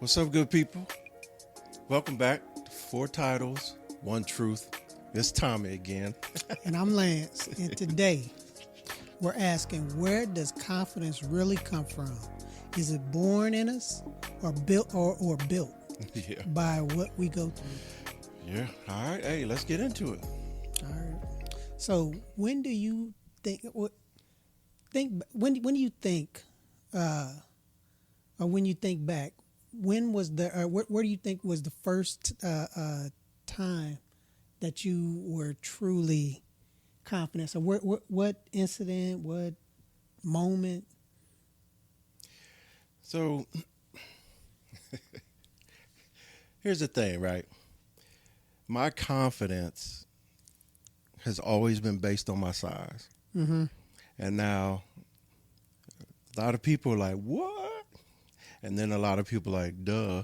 What's up, good people? Welcome back to Four Titles, One Truth. It's Tommie again. And I'm Lance. And today we're asking, where does confidence really come from? Is it born in us or built Yeah. by what we go through? Yeah. All right. Hey, let's get into it. All right. So when do you think when you think or when you think back, when was the where do you think was the first time that you were truly confident? So what incident, what moment? So here's the thing, right? My confidence has always been based on my size. Mm-hmm. And now a lot of people are like, what? And then a lot of people are like, duh.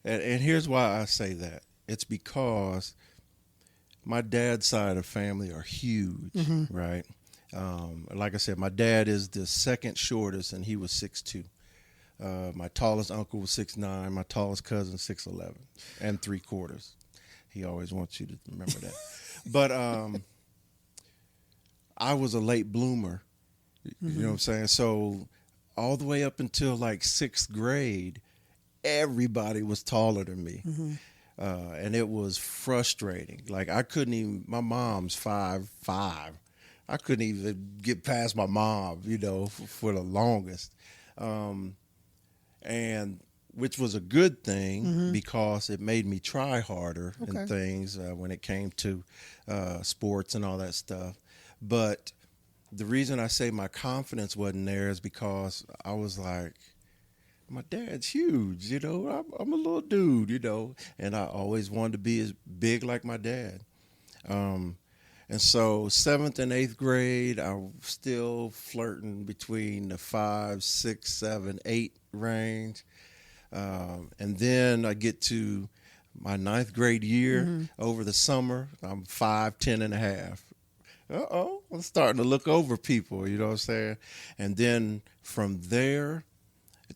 And here's why I say that. It's because my dad's side of the family are huge, Mm-hmm. right? Like I said, my dad is the second shortest, and he was 6'2". My tallest uncle was 6'9". My tallest cousin 6'11" and 3/4. He always wants you to remember that. But I was a late bloomer. You know what I'm saying? So all the way up until like 6th grade, everybody was taller than me. Mm-hmm. And it was frustrating. Like I couldn't even, my mom's 5'5". I couldn't even get past my mom, for the longest. And which was a good thing because it made me try harder and things when it came to sports and all that stuff. But the reason I say my confidence wasn't there is because I was like, my dad's huge, I'm a little dude, and I always wanted to be as big like my dad. And so 7th and 8th grade, I was still flirting between the 5, 6, 7, 8 range. And then I get to my 9th grade year over the summer, I'm 5'10" and a half. I'm starting to look over people, you know what I'm saying? And then from there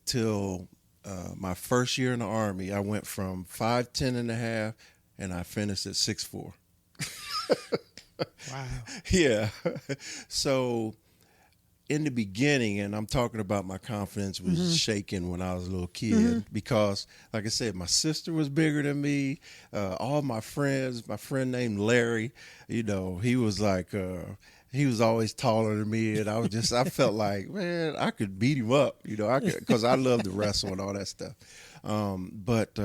till my first year in the Army, I went from 5'10" and a half, and I finished at 6'4". Wow. Yeah. So in the beginning, and I'm talking about my confidence was shaking when I was a little kid because, like I said, my sister was bigger than me. All my friends, my friend named Larry, he was like, he was always taller than me. And I felt like, man, I could beat him up, because I love to wrestle and all that stuff. But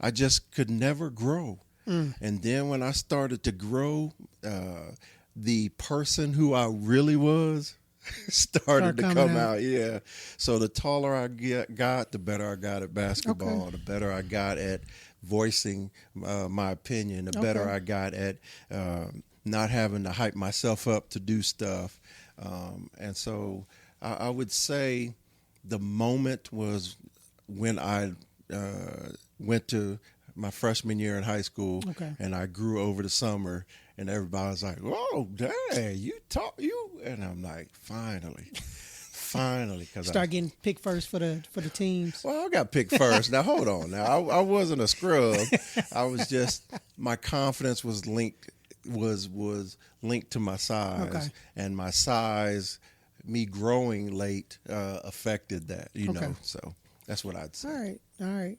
I just could never grow. And then when I started to grow, the person who I really was started to come out. Yeah. So the taller I got, the better I got at basketball, the better I got at voicing my opinion, the better I got at not having to hype myself up to do stuff. And so I would say the moment was when I went to my freshman year in high school, and I grew over the summer, and everybody was like, "Oh, dang, you taught you," and I'm like, finally, because Start getting picked first for the teams. Well, I got picked first. Now hold on. Now I wasn't a scrub. I was just, my confidence was linked to my size, and my size, me growing late, affected that. So that's what I'd say. All right.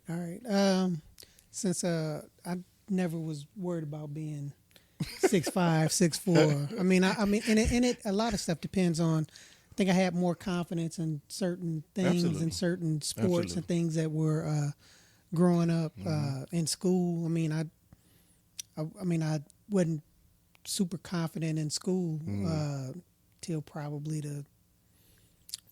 Since I never was worried about being 6'5", 6'4". I mean, and it a lot of stuff depends on. I think I had more confidence in certain things and certain sports and things that were growing up in school. I mean, I wasn't super confident in school till probably the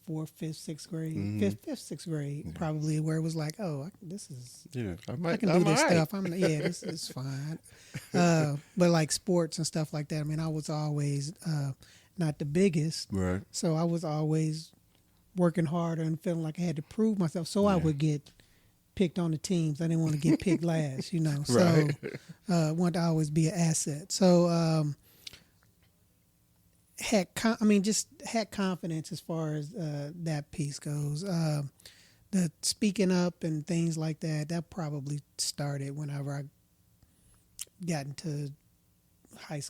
4th, 5th, 6th grade, 5th, 6th grade, probably, where it was like, oh, this is, I can do this stuff. This is fine. But like sports and stuff like that, I mean, I was always not the biggest. Right. So I was always working harder and feeling like I had to prove myself. So I would get picked on the teams. I didn't want to get picked last, So wanted to always be an asset. So had confidence as far as that piece goes. the speaking up and things like that, that probably started whenever I got into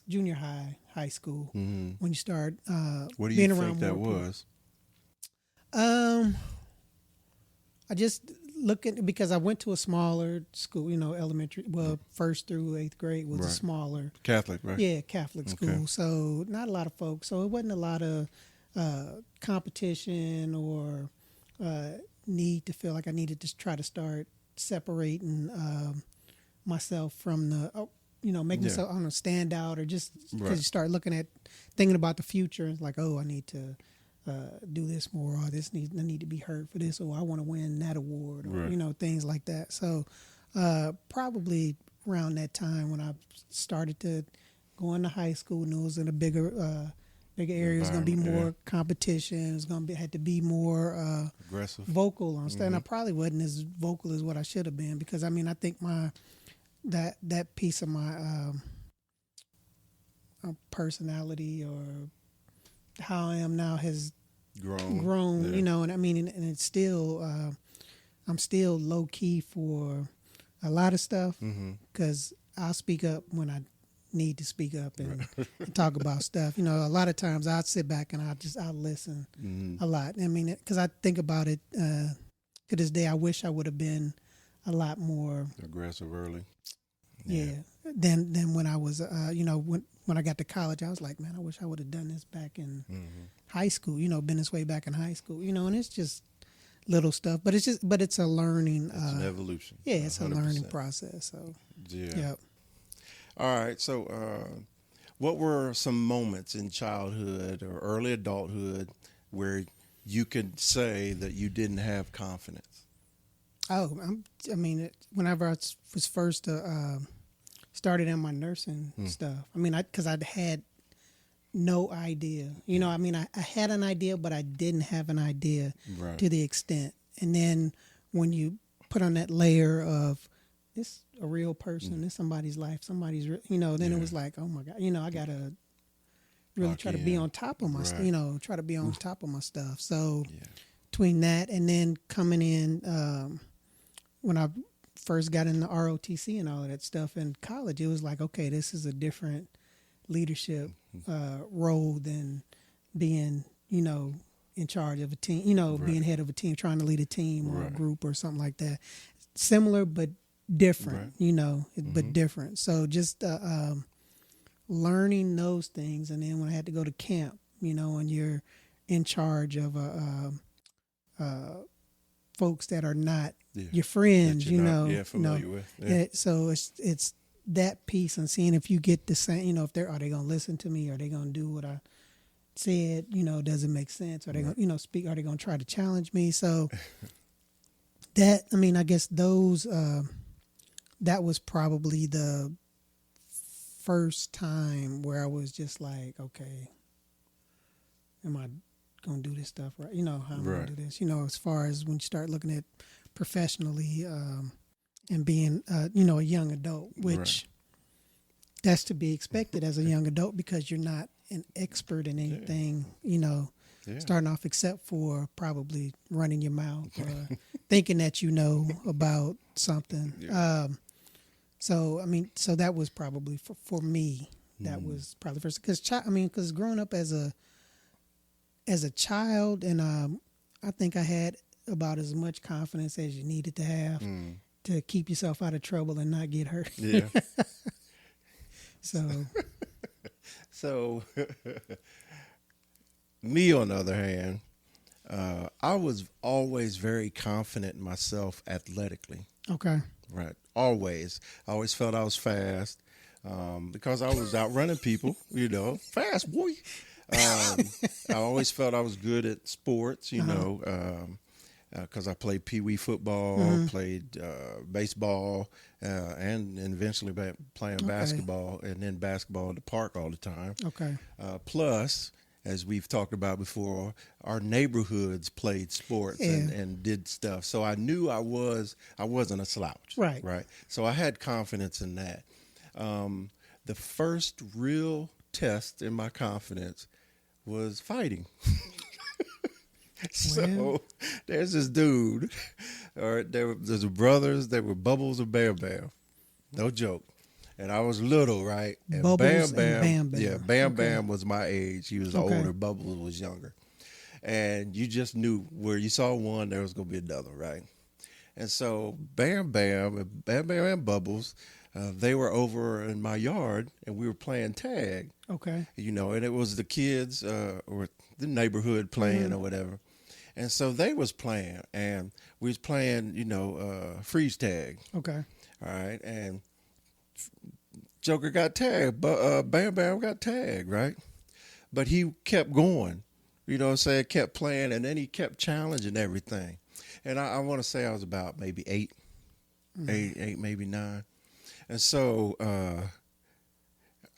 junior high school. Mm-hmm. When you start What do you being think around that more people. was? I just looking because I went to a smaller school, elementary. Well, first through eighth grade was a Right. smaller, Catholic, right? yeah, Catholic school. Okay. So not a lot of folks. So it wasn't a lot of competition or need to feel like I needed to try to start separating myself from make Yeah. myself, I don't know, stand out, or just because Right. you start thinking about the future. It's like, oh, I need to do this more, or I need to be heard for this, or I want to win that award, or Right. things like that. So probably around that time when I started to go into high school, knew it was in a bigger area. It was going to be Environment, more competition. It was going to had to be more Aggressive. vocal on stage. And I probably wasn't as vocal as what I should have been, because I mean I think that piece of my personality, or how I am now, has grown, Yeah. and I mean, and it's still, I'm still low key for a lot of stuff, Mm-hmm. because I'll speak up when I need to speak up and talk about stuff. A lot of times I'll sit back and I'll listen Mm-hmm. a lot. I mean, because I think about it to this day, I wish I would have been a lot more Aggressive early. yeah. Then when I was, when I got to college, I was like, man, I wish I would have done this back in high school. Been this way back in high school. And it's just little stuff, but it's a learning. It's an evolution. Yeah, it's 100%. a learning process. So Yeah. All right. So, what were some moments in childhood or early adulthood where you could say that you didn't have confidence? Oh, whenever I was first started in my nursing stuff, because I'd had no idea. I had an idea, but I didn't have an idea Right. to the extent. And then when you put on that layer of this a real person, this somebody's life, then it was like, oh my God, I gotta really Lock try to be in. on top of my, Right. try to be on top of my stuff. So Yeah. between that and then coming in, when I first got into ROTC and all of that stuff in college, it was like, okay, this is a different leadership role than being, in charge of a team, being head of a team, trying to lead a team or a Right. group or something like that. Similar but different, Right. but different. So just learning those things. And then when I had to go to camp, and you're in charge of folks that are not your friends, That you're not, familiar with. Yeah. So it's that piece, and seeing if you get the same, if are they gonna listen to me? Are they gonna do what I said? Does it make sense? Are they gonna, speak? Are they gonna try to challenge me? So that, I guess those, that was probably the first time where I was just like, okay, am I gonna do this stuff right? How I'm gonna do this? As far as when you start looking at professionally, and being, a young adult, which that's to be expected as a young adult, because you're not an expert in anything, starting off, except for probably running your mouth or thinking that about something. Yeah. So that was probably for me. That was probably first, because growing up as a child, and I think I had about as much confidence as you needed to have to keep yourself out of trouble and not get hurt. Yeah. So So, me on the other hand, I was always very confident in myself athletically. okay. Right. Always. I always felt I was fast because I was outrunning people, fast boy. I always felt I was good at sports, because I played pee-wee football, played baseball, and eventually playing basketball, and then basketball in the park all the time. Okay. Plus, as we've talked about before, our neighborhoods played sports and did stuff. So I knew I wasn't a slouch. Right. Right. So I had confidence in that. The first real test in my confidence was fighting. So there's this dude, or there's brothers. They were Bubbles and Bam Bam. No joke. And I was little, right? And Bubbles and Bam Bam. Yeah, Bam Okay. Bam was my age. He was Okay. older. Bubbles was younger. And you just knew where you saw one, there was going to be another, right? And so Bam Bam and Bubbles, they were over in my yard, and we were playing tag. Okay. And it was the kids or the neighborhood playing or whatever. And so they was playing, and we was playing, freeze tag. Okay. All right, and Joker got tagged, but Bam Bam got tagged, right? But he kept going, kept playing, and then he kept challenging everything. And I want to say I was about maybe eight, maybe 9. And so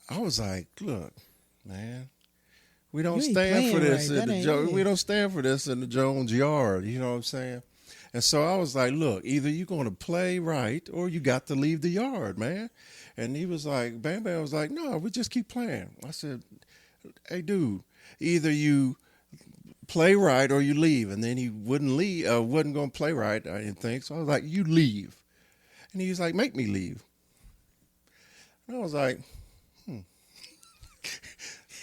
I was like, look, man, we don't You ain't stand for playing this right. in That the ain't it. we don't stand for this in the Jones yard. You know what I'm saying? And so I was like, look, either you're going to play right or you got to leave the yard, man. And he was like, Bam Bam was like, no, we just keep playing. I said, hey, dude, either you play right or you leave. And then he wouldn't leave, wasn't going to play right, I didn't think. So I was like, you leave. And he was like, make me leave. And I was like,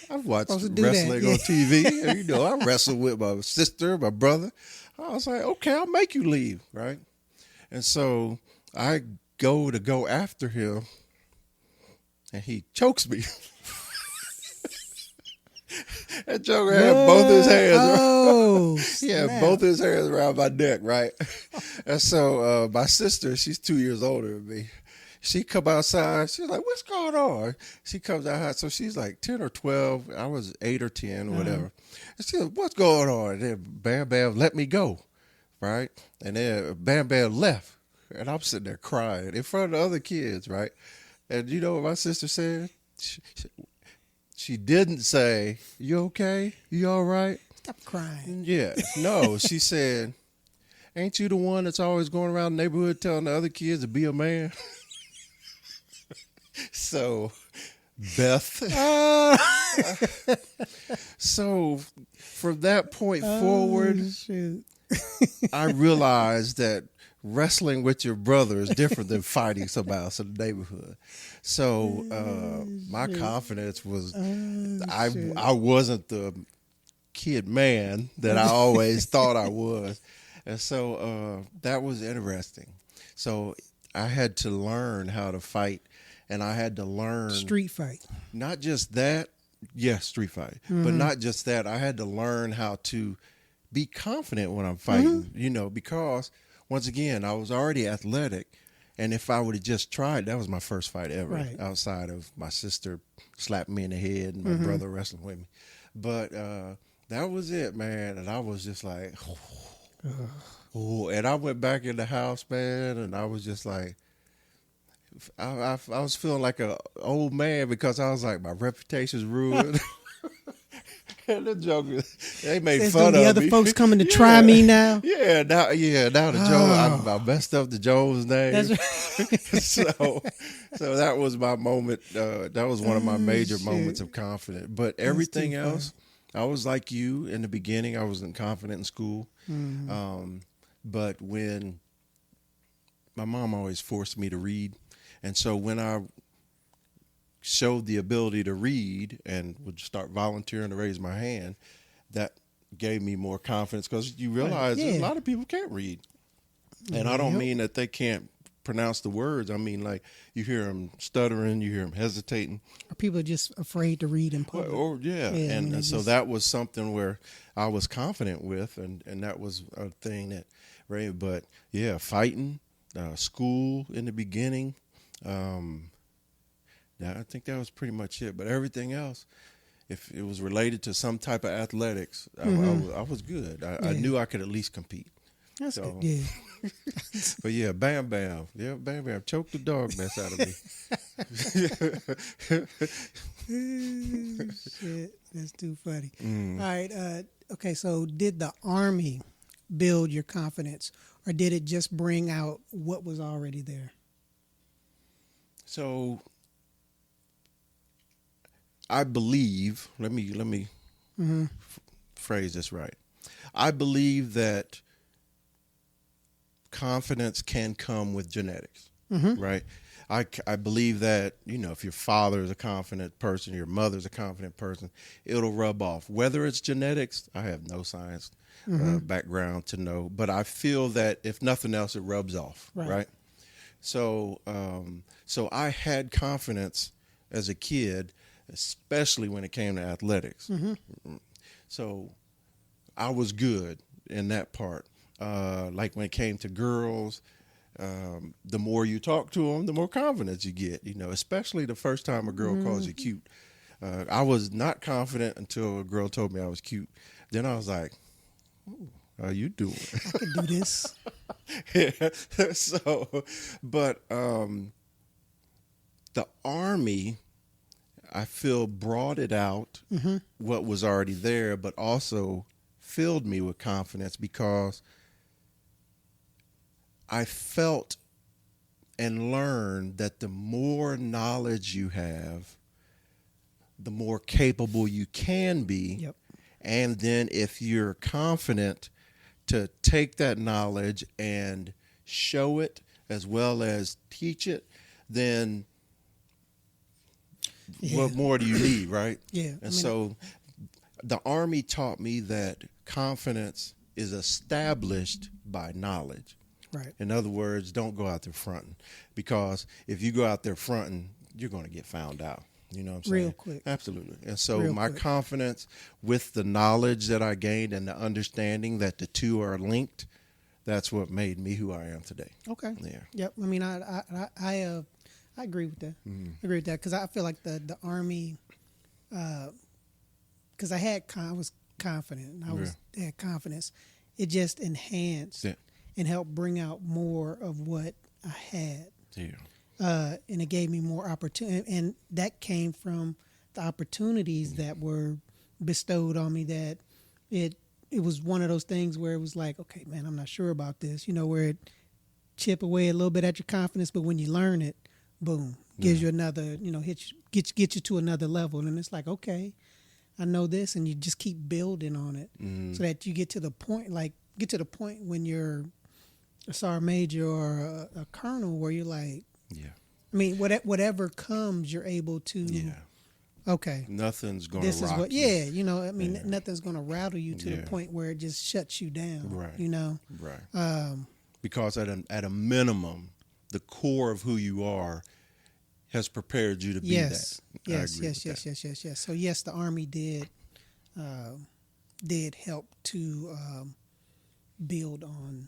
I've watched wrestling on TV. And, I wrestled with my sister, my brother. I was like, okay, I'll make you leave, right? And so I go after him, and he chokes me. That Joker had both his hands. Oh, Yeah, both his hands around my neck, right? And so my sister, she's 2 years older than me. She come outside. She's like, what's going on? She comes out. So she's like 10 or 12. I was 8 or 10 or whatever. And she said, what's going on? And then Bam Bam let me go, right? And then Bam Bam left. And I'm sitting there crying in front of the other kids, right? And you know what my sister said? She didn't say, you okay? You all right? Stop crying. Yeah. No, she said, ain't you the one that's always going around the neighborhood telling the other kids to be a man? So, Beth. So, from that point forward, Shoot. I realized that wrestling with your brother is different than fighting somebody else in the neighborhood. So, my confidence was, I wasn't the kid man that I always thought I was. And so, that was interesting. So, I had to learn how to fight. And I had to learn Street fight. not just that, yes, street fight, but not just that. I had to learn how to be confident when I'm fighting, because once again, I was already athletic. And if I would have just tried, that was my first fight ever outside of my sister slapping me in the head and my brother wrestling with me. But that was it, man. And I was just like, oh, and I went back in the house, man, and I was just like, I was feeling like an old man because I was like, my reputation's ruined. And the jokers, they made fun of me. The other folks coming to try me now. Yeah, now the Jones, I messed up the Jones name. That's right. so that was my moment. That was one of my major moments of confidence. But everything else, I was like you in the beginning. I wasn't confident in school. But when my mom always forced me to read. And so when I showed the ability to read and would start volunteering to raise my hand, that gave me more confidence because you realize a lot of people can't read. And I don't mean that they can't pronounce the words. I mean, like, you hear them stuttering, you hear them hesitating. Or people are just afraid to read in public. And so that was something where I was confident with, and that was a thing that, right? But, yeah, fighting, school in the beginning, I think that was pretty much it. But everything else, if it was related to some type of athletics, I was good. I knew I could at least compete. That's good. Yeah. But yeah, Bam Bam. Yeah, Bam Bam. Choke the dog mess out of me. Shit. That's too funny. All right. Okay, so did the Army build your confidence, or did it just bring out what was already there? So I believe, let me phrase this right. I believe that confidence can come with genetics, right? I believe that, if your father is a confident person, your mother's a confident person, it'll rub off. Whether it's genetics, I have no science background to know, but I feel that if nothing else, it rubs off, right? So, so I had confidence as a kid, especially when it came to athletics. So I was good in that part. Like when it came to girls, the more you talk to them, the more confidence you get, especially the first time a girl calls you cute. I was not confident until a girl told me I was cute. Then I was like, how you doing? I can do this. So, but the Army, I feel, brought it out, what was already there, but also filled me with confidence because I felt and learned that the more knowledge you have, the more capable you can be. Yep. And then if you're confident to take that knowledge and show it as well as teach it, then what more do you need, right? Yeah. And so the Army taught me that confidence is established by knowledge. Right. In other words, don't go out there fronting, because if you go out there fronting, you're going to get found out. You know what I'm saying? Real quick. Absolutely. And so my confidence with the knowledge that I gained and the understanding that the two are linked, that's what made me who I am today. Okay. Yeah. Yep. I mean, I agree with that. I agree with that because I feel like the Army, because I was confident. Had confidence. It just enhanced and helped bring out more of what I had. Yeah. And it gave me more opportunity, and that came from the opportunities that were bestowed on me. That it was one of those things where it was like, okay, man, I'm not sure about this. Where it chip away a little bit at your confidence, but when you learn it, boom, gives you another, get you to another level, and it's like, okay, I know this, and you just keep building on it, so that you get to the point when you're a sergeant major or a colonel, where you're like. Yeah. I mean, whatever comes, you're able to. Yeah. Okay. Nothing's going to rock This is what. you. Yeah. I mean, nothing's going to rattle you to the point where it just shuts you down. Right. Right. Because at a minimum, the core of who you are has prepared you to be that. Yes. So yes, the Army did help to build on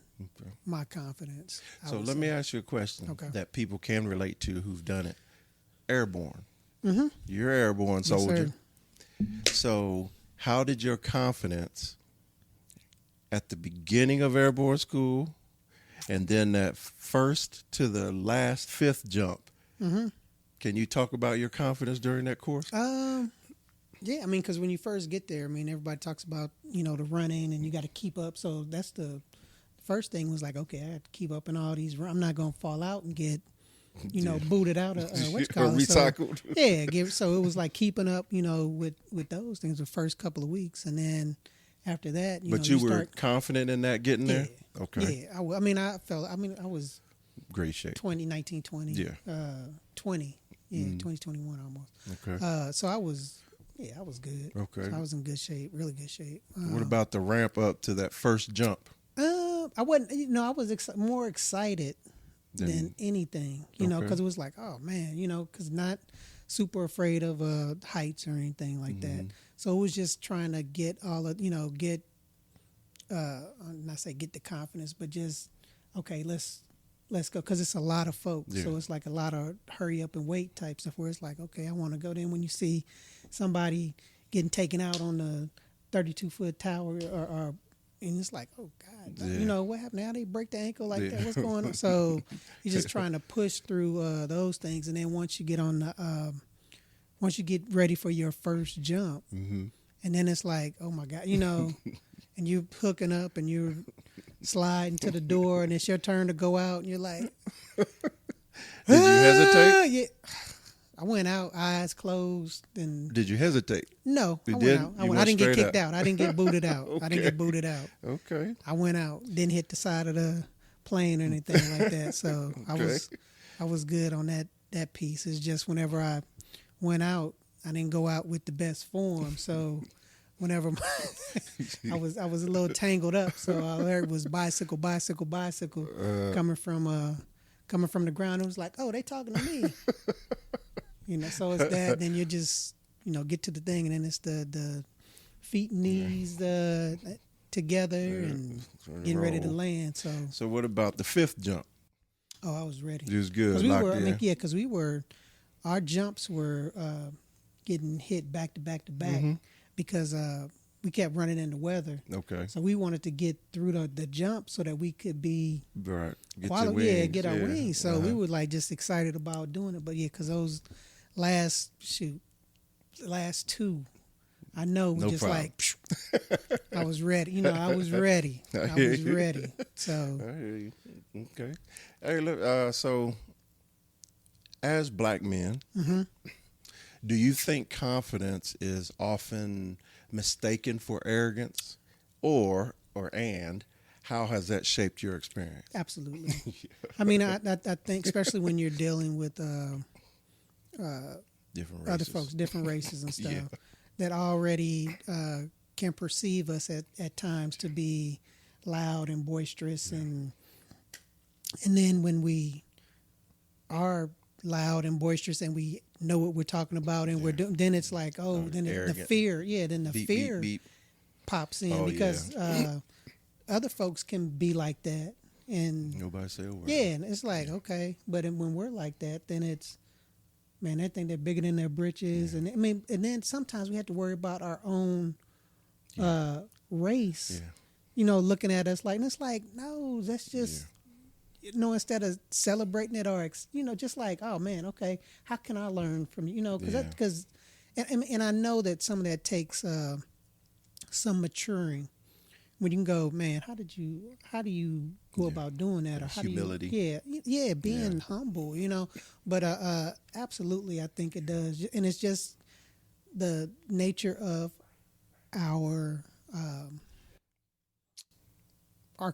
my confidence. So let me ask you a question that people can relate to who've done it. Airborne. You're an airborne soldier. Yes, so how did your confidence at the beginning of airborne school and then that first to the last fifth jump, can you talk about your confidence during that course? Yeah, I mean, because when you first get there, I mean, everybody talks about, the running and you got to keep up. So that's the first thing was like, okay, I have to keep up in all these. I'm not going to fall out and get, booted out of recycled. So, so it was like keeping up, with those things the first couple of weeks. And then after that, But you were confident in that getting there? Okay. Yeah. I was great shape. 20. 20. Yeah. 2021 almost. Okay. So I was good. Okay. So I was in good shape, really good shape. What about the ramp up to that first jump? I wasn't, I was more excited than anything, because it was like, oh man, because not super afraid of heights or anything like that. So it was just trying to get all of, not say get the confidence, but just, okay, let's go, because it's a lot of folks. So it's like a lot of hurry up and wait type stuff where it's like, okay, I want to go. Then when you see somebody getting taken out on the 32-foot tower or and it's like, oh God, what happened? How they break the ankle like that? What's going on? So you're just trying to push through those things, and then once you get on the, once you get ready for your first jump, and then it's like, oh my God, and you're hooking up and you're sliding to the door, and it's your turn to go out, and you're like, did you hesitate? Yeah. I went out, eyes closed, and Did you hesitate? no, You I went didn't? out. You I went didn't get straight kicked out. I didn't get booted out. I didn't Okay. get booted out. Okay. I went out, didn't hit the side of the plane or anything like that. So Okay. I was good on that piece. It's just whenever I went out, I didn't go out with the best form. So whenever I was a little tangled up, so all I heard was bicycle, bicycle, bicycle coming from the ground. It was like, oh, they talking to me. So it's that. Then you just get to the thing, and then it's the feet and knees together and getting ready to land. So what about the fifth jump? Oh, I was ready. You was good. Because Locked in. because our jumps were getting hit back to back to back because we kept running into weather. Okay. So we wanted to get through the jump so that we could be Right. Get our wings. So we Uh-huh. were like just excited about doing it. But yeah, because those last two, I know No just problem. like I was ready. I was ready. I was ready. So I hear you. Okay. Hey, look. So, as black men, do you think confidence is often mistaken for arrogance, and how has that shaped your experience? absolutely. I mean, I think especially when you're dealing with Different races. other folks, different races and stuff, Yeah. that already can perceive us at times to be loud and boisterous, and then when we are loud and boisterous and we know what we're talking about and we're doing, then it's like, then the arrogant. fear, then the Beep, fear beep, beep. pops in Oh, because other folks can be like that, and Nobody say a word. yeah, and it's like, okay, but when we're like that, then it's, man, they think they're bigger than their britches, and and then sometimes we have to worry about our own race, Yeah. looking at us like, and it's like, no, that's just, instead of celebrating it or just like, oh man, okay, how can I learn from you? Because and I know that some of that takes some maturing. When you can go, man, how do you go about doing that, or how Humility. do you, being humble, but absolutely, I think it does, and it's just the nature of our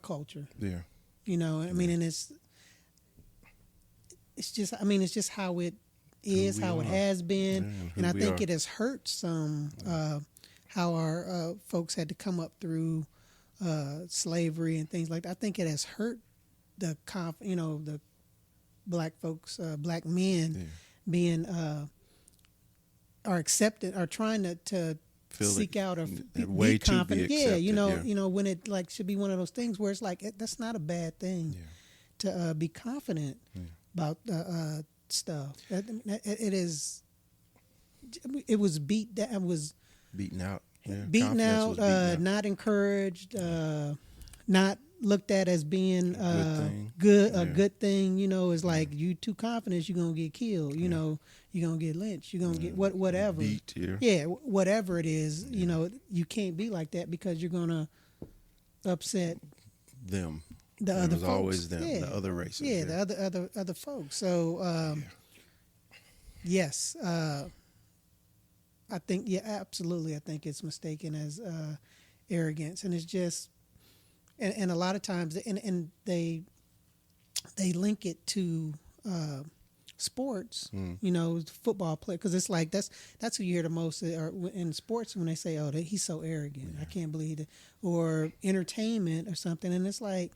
culture, Yeah. I mean, and it's just how it is, we how it are. has been, Yeah, and I who we think are. it has hurt some how our folks had to come up through slavery and things like that. I think it has hurt the the black folks, black men being are accepted, are trying to Feel seek it, out or that way be to be confident. accepted, When it like should be one of those things where it's like that's not a bad thing to be confident about stuff. It is. It was Beaten out. Yeah. beaten Confidence out, was beaten out. not encouraged, not looked at as being thing. a good thing. It's like, you too confident, you're gonna get killed. You're gonna get lynched. You're gonna get whatever. Beat here. Yeah, whatever it is. You can't be like that because you're gonna upset Them. the It other was folks. always them, Yeah. the other races. Yeah, the other folks. So yes, I think, absolutely. I think it's mistaken as arrogance, and it's just, and a lot of times, and they link it to sports, football play, because it's like that's who you hear the most, or in sports when they say, oh, he's so arrogant, I can't believe it, or entertainment or something, and it's like,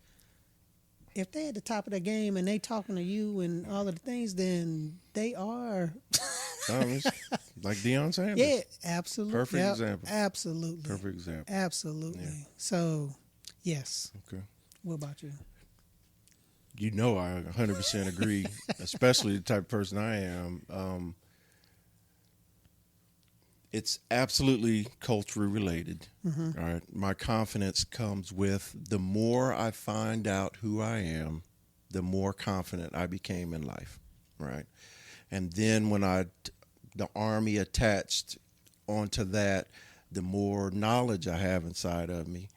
if they at the top of the game and they talking to you and all of the things, then they are. Like Deion Sanders. Yeah, absolutely. Perfect example. Absolutely. Perfect example. Absolutely. Yeah. So, yes. Okay. What about you? I 100% agree, especially the type of person I am. It's absolutely culturally related. All right. My confidence comes with the more I find out who I am, the more confident I became in life. Right. And then when the Army attached onto that, the more knowledge I have inside of me.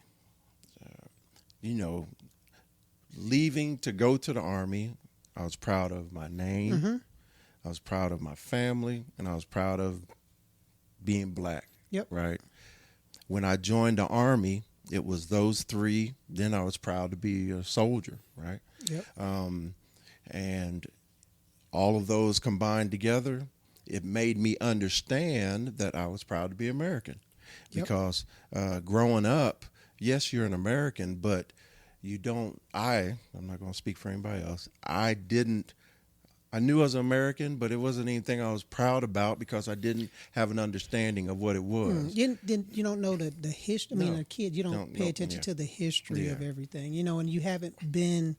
Leaving to go to the Army, I was proud of my name, I was proud of my family, and I was proud of being black. Yep. Right. When I joined the Army, it was those three. Then I was proud to be a soldier. Right. Yep. And all of those combined together, it made me understand that I was proud to be American. Yep. Because growing up, yes, you're an American, but you don't, I'm not going to speak for anybody else. I knew I was American, but it wasn't anything I was proud about because I didn't have an understanding of what it was. You don't know the history. I mean, No. a kid, you don't pay attention Yeah. to the history Yeah. of everything, and you haven't been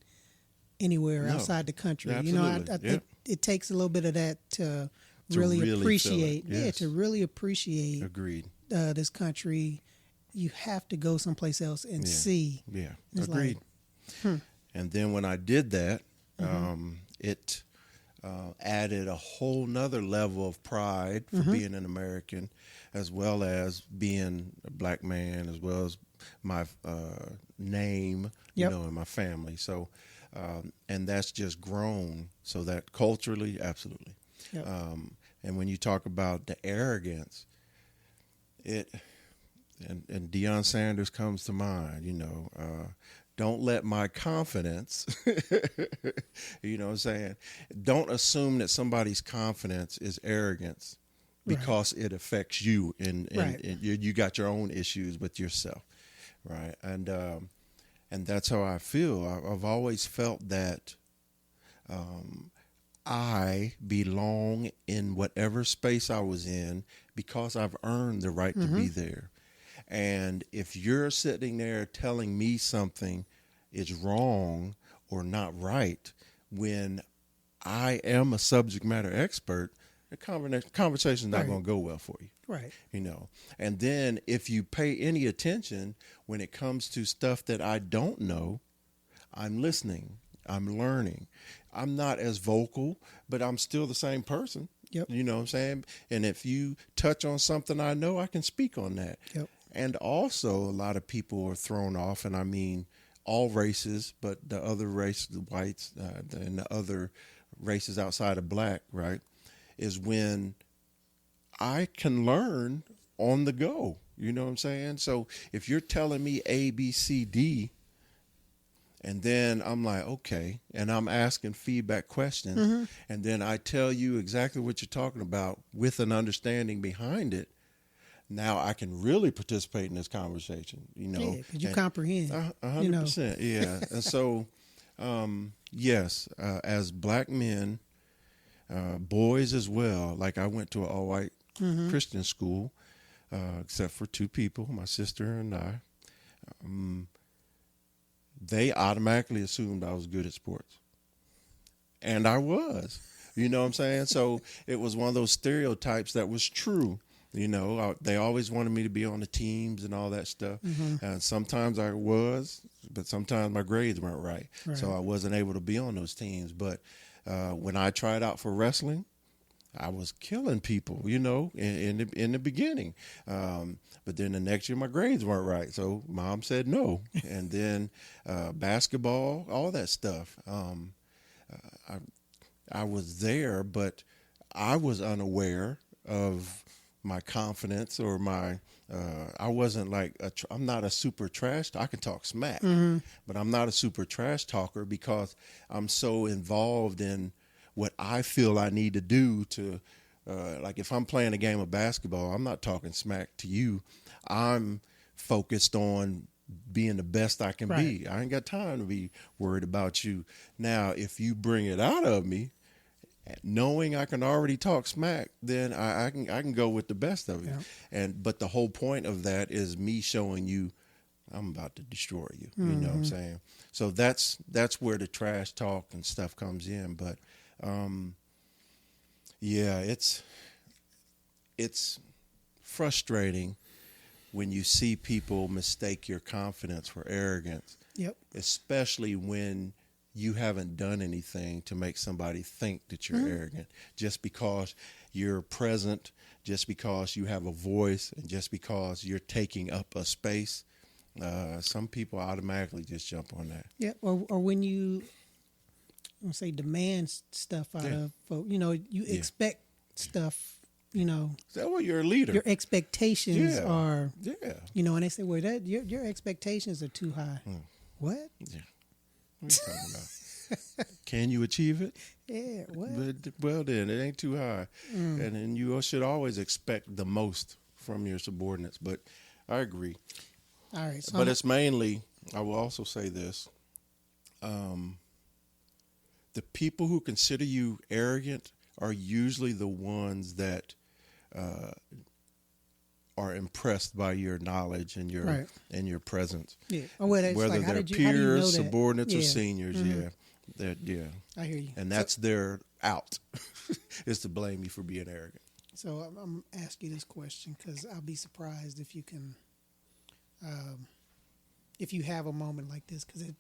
anywhere No. outside the country. Absolutely. I think it takes a little bit of that to really really feel it. appreciate. Yes. Yeah, to really appreciate Agreed. this country, you have to go someplace else and see. Yeah. It's Agreed. And then when I did that, it added a whole nother level of pride for being an American, as well as being a black man, as well as my name, Yep. and my family. So, and that's just grown. So that culturally, absolutely. Yep. And when you talk about the arrogance, and Deion Sanders comes to mind, don't let my confidence, you know what I'm saying? Don't assume that somebody's confidence is arrogance because it affects you and you got your own issues with yourself, right? And that's how I feel. I've always felt that I belong in whatever space I was in because I've earned the right to be there. And if you're sitting there telling me something is wrong or not right, when I am a subject matter expert, the conversation is not going to go well for you. Right. And then if you pay any attention when it comes to stuff that I don't know, I'm listening, I'm learning. I'm not as vocal, but I'm still the same person. Yep. You know what I'm saying? And if you touch on something I know, I can speak on that. Yep. And also, a lot of people are thrown off, and I mean all races, but the other race, the whites, and the other races outside of black, right, is when I can learn on the go. You know what I'm saying? So if you're telling me A, B, C, D, and then I'm like, okay, and I'm asking feedback questions, and then I tell you exactly what you're talking about with an understanding behind it. Now I can really participate in this conversation, Yeah, because you comprehend. 100%. Yeah. And so, yes, as black men, boys as well, like I went to an all-white Christian school, except for two people, my sister and I. They automatically assumed I was good at sports. And I was. You know what I'm saying? So it was one of those stereotypes that was true. They always wanted me to be on the teams and all that stuff. And sometimes I was, but sometimes my grades weren't right. So I wasn't able to be on those teams. But when I tried out for wrestling, I was killing people, in the beginning. But then the next year my grades weren't right. So mom said no. And then basketball, all that stuff. I was there, but I was unaware of my confidence or my, I wasn't like, I'm not a super trash, I can talk smack, but I'm not a super trash talker because I'm so involved in what I feel I need to do to, like if I'm playing a game of basketball, I'm not talking smack to you. I'm focused on being the best I can be. I ain't got time to be worried about you. Now, if you bring it out of me, knowing I can already talk smack, then I can go with the best of it. Yeah. But the whole point of that is me showing you I'm about to destroy you. You know what I'm saying? So that's where the trash talk and stuff comes in. But yeah, it's frustrating when you see people mistake your confidence for arrogance. Yep. Especially when you haven't done anything to make somebody think that you're arrogant. Just because you're present, just because you have a voice, and just because you're taking up a space, some people automatically just jump on that. Yeah, or when you gonna say demands stuff out Yeah. of folk. You know, you expect stuff. You know, So, well, you're a leader. your expectations Yeah. are. Yeah. You know, and they say, well, that your expectations are too high. What? Yeah. What are you talking about? Can you achieve it? Yeah. What? But, well, then it ain't too high, and then you should always expect the most from your subordinates. But I agree. All right. So But it's mainly. I will also say this: the people who consider you arrogant are usually the ones that are impressed by your knowledge and your Right. and your presence. yeah. Oh, well, it's Whether like, how they're did you know peers, that? subordinates, or Yeah. seniors, yeah. I hear you. And that's their out, is to blame you for being arrogant. So I'm gonna ask you this question because I'll be surprised if you can, if you have a moment like this, because it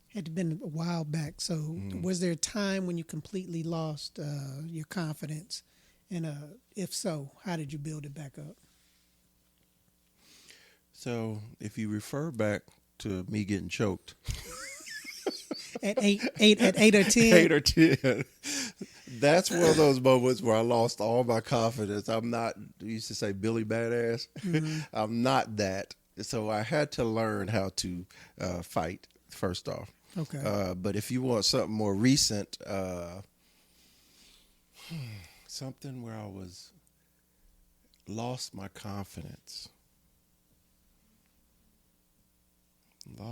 had been a while back. So was there a time when you completely lost your confidence, and if so, how did you build it back up? So if you refer back to me getting choked, At eight or 10. 8 or 10, that's one of those moments where I lost all my confidence. I'm not, we used to say Billy Badass. I'm not that. So I had to learn how to fight, first off. Okay. But if you want something more recent, something where I lost my confidence.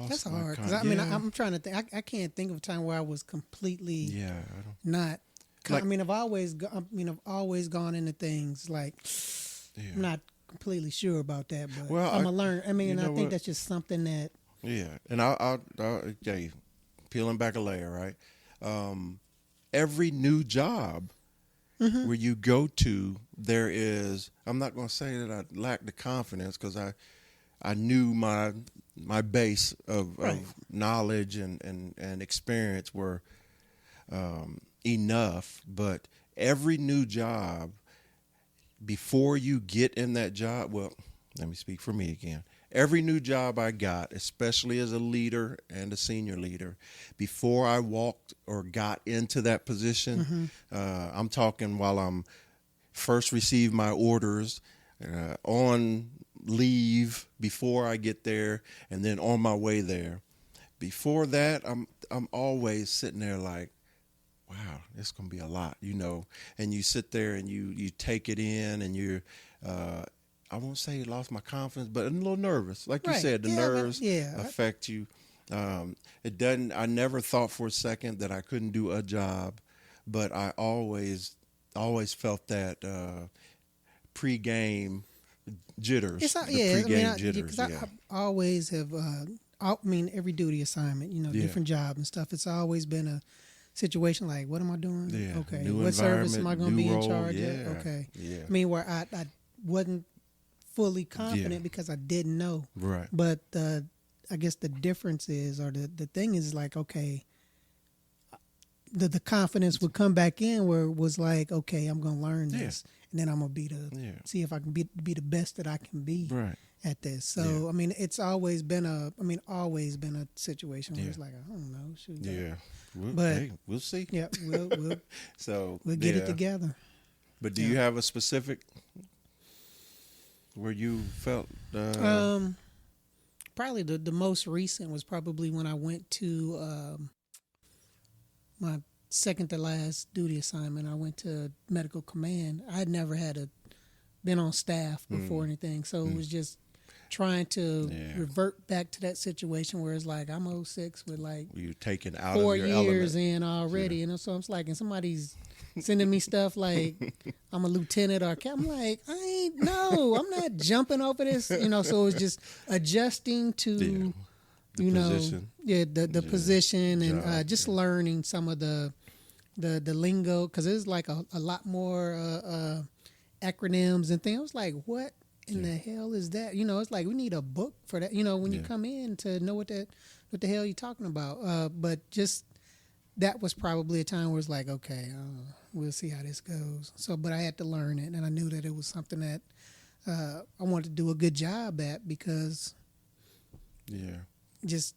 That's hard because I mean I'm trying to think. I can't think of a time where I was completely Yeah, I don't. not. Like- I mean, I've always gone into things like Yeah. I'm not completely sure about that, but Well, I'm gonna learn. I mean, you and I know think what? that's just something that Yeah, and I'll okay, peeling back a layer, right? Every new job where you go to, there is. I'm not going to say that I lack the confidence because I knew my base of knowledge and experience were enough, but every new job, before you get in that job, well, let me speak for me again. Every new job I got, especially as a leader and a senior leader, before I walked or got into that position, I'm talking while I'm first received my orders, on leave before I get there, and then on my way there. Before that, I'm always sitting there like, wow, it's gonna be a lot, and you sit there and you take it in, and you're I won't say you lost my confidence, but I'm a little nervous. Like you said, the nerves affect you. It doesn't. I never thought for a second that I couldn't do a job, but I always felt that pre-game jitters. it's Jitters. I always have. I mean, every duty assignment, different job and stuff. It's always been a situation like, what am I doing? Yeah. Okay. New what service am I environment, going to be new in role. charge Yeah. of? Okay. Yeah. I mean, where I wasn't fully confident because I didn't know. Right. But I guess the difference is, or the thing is like, okay, the confidence would come back in where it was like, okay, I'm going to learn this. And then I'm going to see if I can be the best that I can be at this. So, I mean, it's always been a situation where it's like, I don't know. Shoot, Yeah. But we'll see. yeah, we'll get it together. But do you have a specific where you felt? Probably the most recent was probably when I went to my second to last duty assignment. I went to medical command. I had never been on staff before or anything, so it was just trying to revert back to that situation where it's like I'm 06 with like you're taken out 4 of your years element. in already, so I'm like, and somebody's sending me stuff like I'm a lieutenant or I'm like, I'm not jumping over this, so it's just adjusting to the position. the position and job, just learning some of the lingo, because it's like a lot more acronyms and things. I was like, what in the hell is that? It's like we need a book for that. When you come in to know what the hell you're talking about. But just that was probably a time where it's like, okay, we'll see how this goes. So, but I had to learn it, and I knew that it was something that I wanted to do a good job at because just.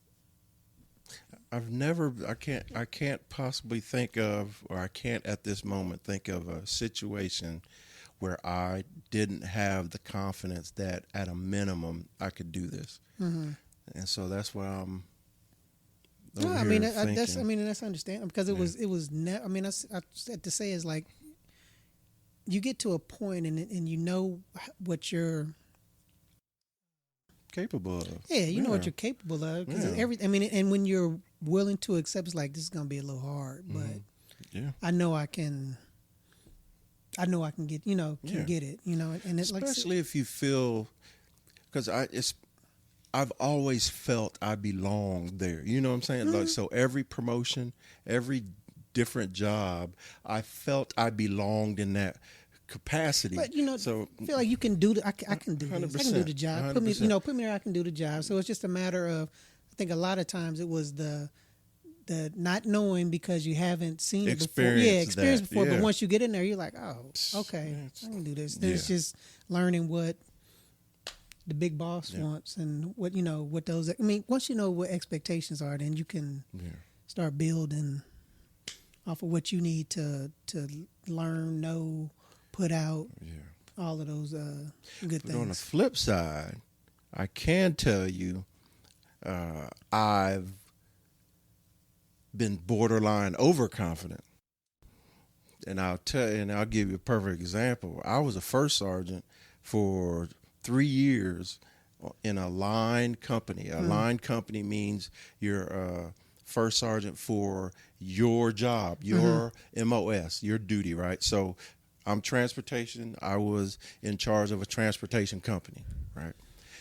I can't possibly think of, or I can't at this moment think of a situation where I didn't have the confidence that at a minimum I could do this. Mm-hmm. And so that's why I'm No, over I mean here that's thinking. that's understandable because it was I mean I said to say is like you get to a point and you know what you're Capable of. you know what Yeah. you're capable of because Yeah. every I mean and when you're willing to accept it's like this is gonna be a little hard but Yeah. I know I can get Yeah. get it and it like I said, Especially if you feel, because I've always felt I belong there. You know what I'm saying? Like, so every promotion, every different job, I felt I belonged in that capacity. but So I feel like you can do I can do this. I can do the 100%, job. Put me 100%. put me there. I can do the job. So it's just a matter of I think a lot of times it was the not knowing because you haven't seen it before. Yeah, Experience experienced that. before. But Yeah. once you get in there, you're like, oh, okay, I can do this. Then it's just learning what the big boss wants and what what those. I mean, once you know what expectations are, then you can start building off of what you need to learn, know, put out. All of those good But on the things. flip side, I can tell you, I've been borderline overconfident. And I'll give you a perfect example. I was a first sergeant for 3 years in a line company. A line company means you're a first sergeant for your job, your MOS, your duty, right? So I'm transportation. I was in charge of a transportation company, right?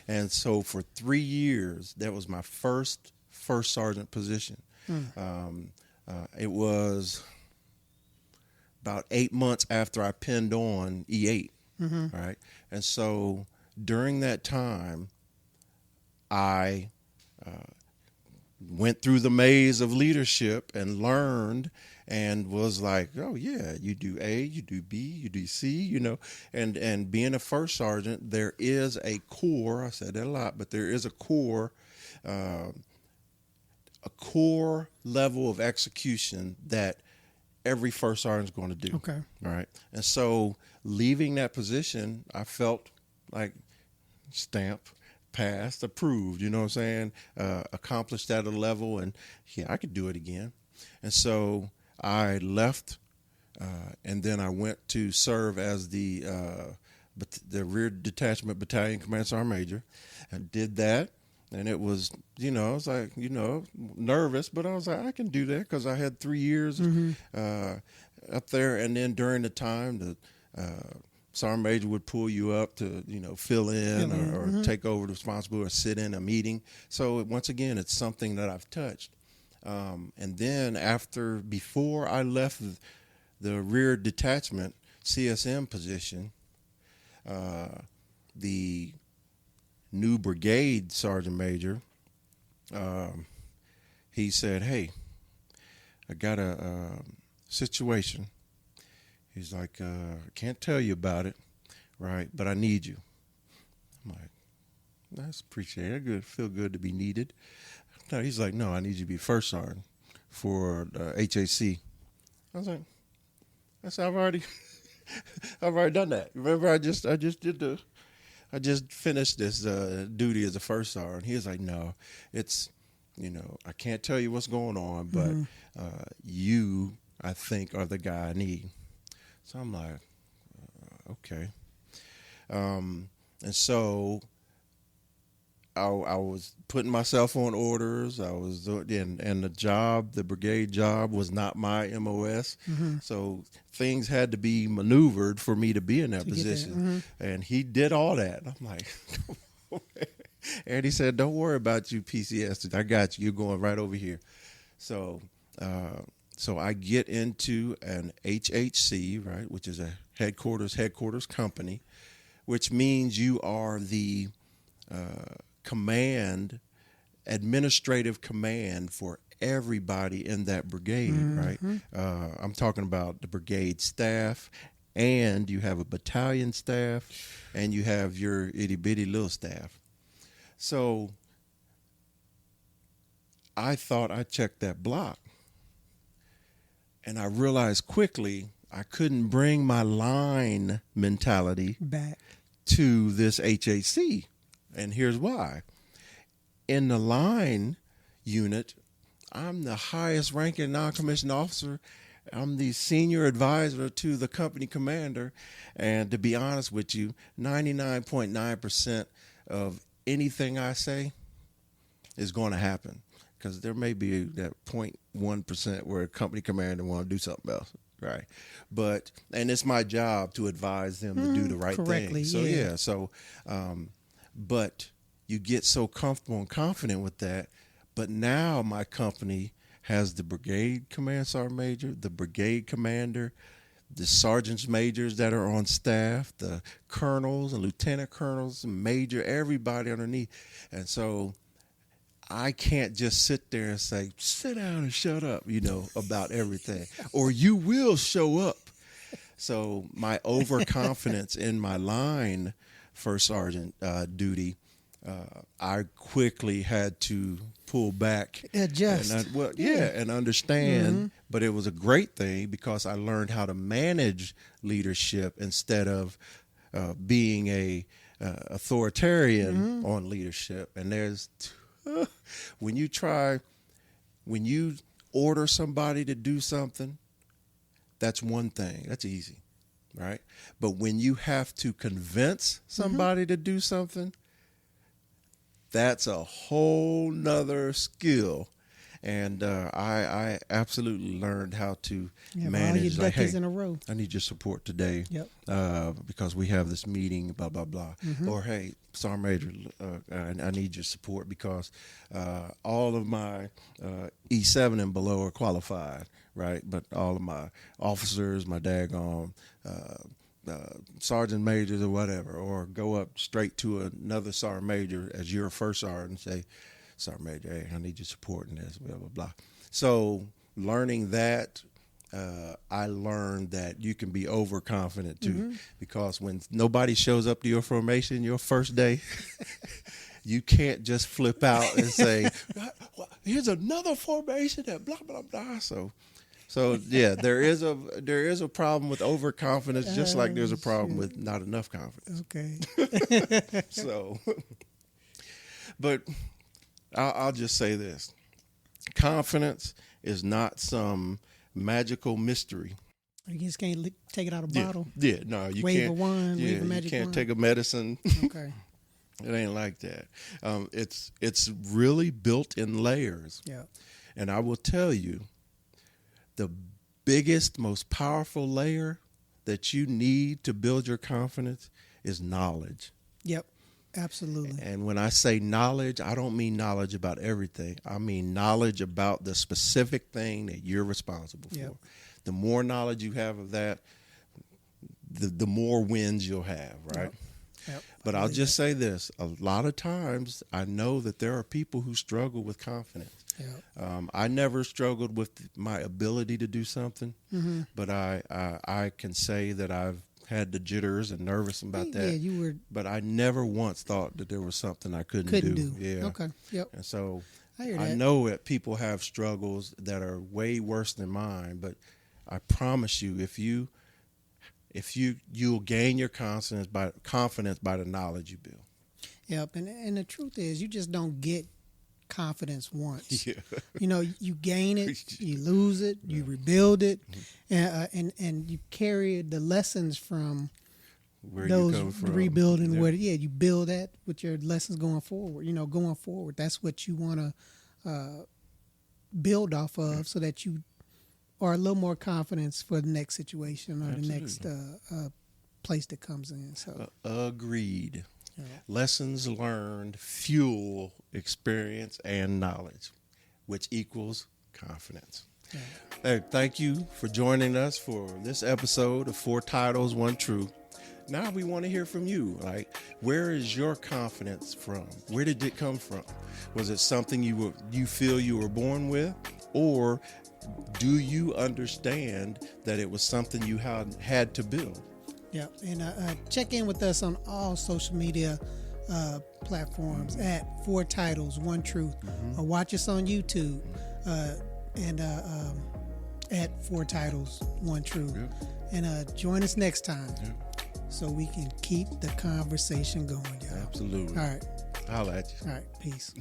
And so for 3 years, that was my first sergeant position. It was about 8 months after I pinned on E8, right? And so during that time, I went through the maze of leadership and learned and was like, oh yeah, you do A, you do B, you do C, and being a first sergeant, there is a core, I said that a lot, but there is uh, a core level of execution that every first sergeant is going to do. Okay. All right. And so leaving that position, I felt like stamp, passed, approved, you know what I'm saying? Accomplished at a level and yeah, I could do it again. And so I left and then I went to serve as the rear detachment battalion command sergeant major and did that. And it was, I was like, nervous, but I was like, I can do that because I had 3 years up there. And then during the time, the sergeant major would pull you up to, fill in or take over the responsibility or sit in a meeting. So once again, it's something that I've touched. And then before I left the rear detachment CSM position, the new brigade sergeant major, he said, hey, I got a situation. He's like, I can't tell you about it, right? But I need you. I'm like, that's appreciated. Good, feel good to be needed. No, he's like, no, I need you to be first sergeant for HAC. I was like, I've already done that. Remember, I just finished this duty as a first sergeant. He was like, no, it's, I can't tell you what's going on, but you, I think, are the guy I need. So I'm like, okay. And so I was putting myself on orders. I was and the brigade job was not my MOS. So things had to be maneuvered for me to be in that position. And he did all that. I'm like, and he said, don't worry about you PCS. I got you. You're going right over here. So I get into an HHC, right, which is a headquarters company, which means you are the administrative command for everybody in that brigade, right? I'm talking about the brigade staff, and you have a battalion staff, and you have your itty bitty little staff. So I thought I checked that block. And I realized quickly I couldn't bring my line mentality back to this HAC. And here's why. In the line unit, I'm the highest ranking non-commissioned officer. I'm the senior advisor to the company commander. And to be honest with you, 99.9% of anything I say is going to happen. Because there may be that 0.1% where a company commander want to do something else, right? But and it's my job to advise them to do the right correctly, thing. So but you get so comfortable and confident with that. But now my company has the brigade command sergeant major, the brigade commander, the sergeants majors that are on staff, the colonels and lieutenant colonels, and major, everybody underneath, and so I can't just sit there and say, sit down and shut up, about everything, or you will show up. So my overconfidence in my line first sergeant duty, I quickly had to pull back. Adjust. And understand. But it was a great thing because I learned how to manage leadership instead of being a authoritarian on leadership. And there's... when you order somebody to do something, that's one thing. That's easy, right? But when you have to convince somebody to do something, that's a whole nother skill. And I absolutely learned how to manage. All your duckies in a row. I need your support today. Yep. Because we have this meeting, blah, blah, blah. Or, hey, Sergeant Major, I need your support because all of my E7 and below are qualified, right? But all of my officers, my daggone sergeant majors or whatever, or go up straight to another sergeant major as your first sergeant and say, Sergeant Major, hey, I need your support in this, blah, blah, blah. So learning that, I learned that you can be overconfident too, because when nobody shows up to your formation your first day, you can't just flip out and say, here's another formation that blah, blah, blah. So yeah, there is a problem with overconfidence, just like there's a problem with not enough confidence. Okay. So, but I'll just say this. Confidence is not some magical mystery. You just can't take it out of a bottle. Yeah, no, you wave can't. A wand, yeah, wave a magic you can't wand. take a medicine. Okay. It ain't like that. It's really built in layers. Yeah. And I will tell you, the biggest, most powerful layer that you need to build your confidence is knowledge. Yep. Absolutely. And when I say knowledge, I don't mean knowledge about everything. I mean knowledge about the specific thing that you're responsible for. The more knowledge you have of that, the more wins you'll have, right? Yep. But I'll just say this. A lot of times I know that there are people who struggle with confidence. Yep. I never struggled with my ability to do something, but I can say that I've had the jitters and nervous about that. Yeah, you were. But I never once thought that there was something I couldn't do. Yeah. Okay. Yep. And so I know that people have struggles that are way worse than mine, but I promise you, if you'll gain your confidence by the knowledge you build. Yep. And the truth is, you just don't get confidence once. Yeah. You gain it, you lose it, you rebuild it, and you carry the lessons from where those you come from. Rebuilding. Where you build that with your lessons going forward. Going forward, that's what you want to build off of, so that you are a little more confidence for the next situation or the next place that comes in. So agreed. Yeah. Lessons learned fuel experience and knowledge, which equals confidence. Yeah. Hey, thank you for joining us for this episode of 4 Titles, 1 Truth. Now we want to hear from you. Like, where is your confidence from? Where did it come from? Was it something you feel you were born with, or do you understand that it was something you had to build? Yeah, and check in with us on all social media platforms at 4 Titles, 1 Truth, or watch us on YouTube and at 4 Titles, 1 Truth. And join us next time so we can keep the conversation going, y'all. Absolutely. All right. Holla at you. All right. Peace.